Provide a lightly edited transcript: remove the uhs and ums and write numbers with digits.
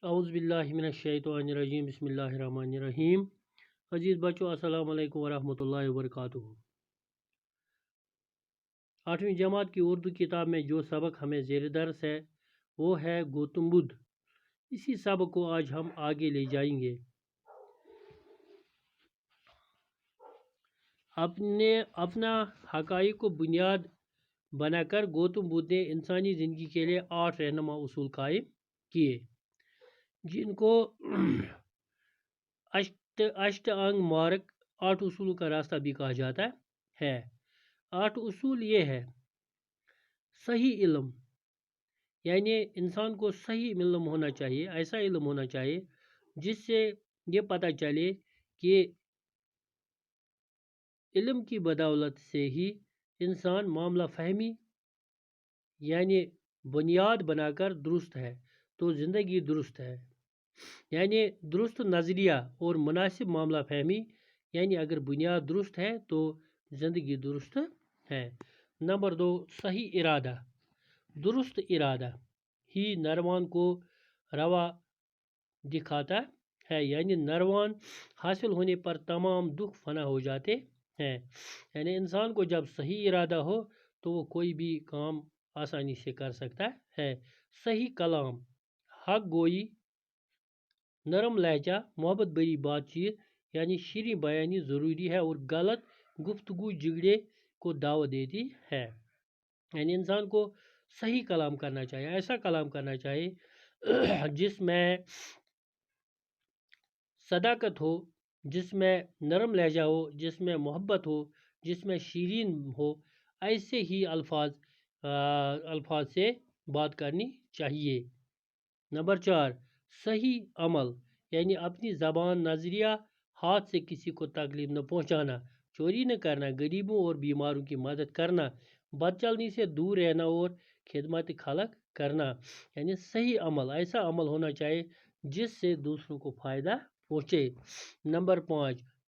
اعوذ باللہ من الشیطان الرجیم بسم اللہ الرحمن الرحیم۔ عزیز بچوں السلام علیکم ورحمۃ اللہ وبرکاتہ۔ 8ویں جماعت کی اردو کتاب میں جو سبق ہمیں زیر درس ہے وہ ہے گوتم بدھ۔ اسی سبق کو آج ہم آگے لے جائیں گے۔ اپنا حقائق کو بنیاد بنا کر گوتم بدھ نے انسانی زندگی کے لیے 8 رہنما اصول قائم کیے، جن کو اشٹ انگ مارگ 8 اصولوں کا راستہ بھی کہا جاتا ہے۔ 8 اصول یہ ہے: صحیح علم، یعنی انسان کو صحیح علم ہونا چاہیے، ایسا علم ہونا چاہیے جس سے یہ پتہ چلے کہ علم کی بدولت سے ہی انسان معاملہ فہمی یعنی بنیاد بنا کر درست ہے تو زندگی درست ہے، یعنی درست نظریہ اور مناسب معاملہ فہمی، یعنی اگر بنیاد درست ہے تو زندگی درست ہے۔ نمبر 2، صحیح ارادہ۔ درست ارادہ ہی نروان کو روا دکھاتا ہے، یعنی نروان حاصل ہونے پر تمام دکھ فنا ہو جاتے ہیں۔ یعنی انسان کو جب صحیح ارادہ ہو تو وہ کوئی بھی کام آسانی سے کر سکتا ہے۔ صحیح کلام، حق گوئی، نرم لہجہ، محبت بری بات چیت یعنی شیریں بیانی ضروری ہے، اور غلط گفتگو جھگڑے کو دعوت دیتی ہے۔ یعنی انسان کو صحیح کلام کرنا چاہیے، ایسا کلام کرنا چاہیے جس میں صداقت ہو، جس میں نرم لہجہ ہو، جس میں محبت ہو، جس میں شیرین ہو، ایسے ہی الفاظ سے بات کرنی چاہیے۔ نمبر 4، صحیح عمل، یعنی اپنی زبان، نظریہ، ہاتھ سے کسی کو تکلیف نہ پہنچانا، چوری نہ کرنا، غریبوں اور بیماروں کی مدد کرنا، بد چلنی سے دور رہنا اور خدمت خلق کرنا۔ یعنی صحیح عمل، ایسا عمل ہونا چاہیے جس سے دوسروں کو فائدہ پہنچے۔ نمبر 5،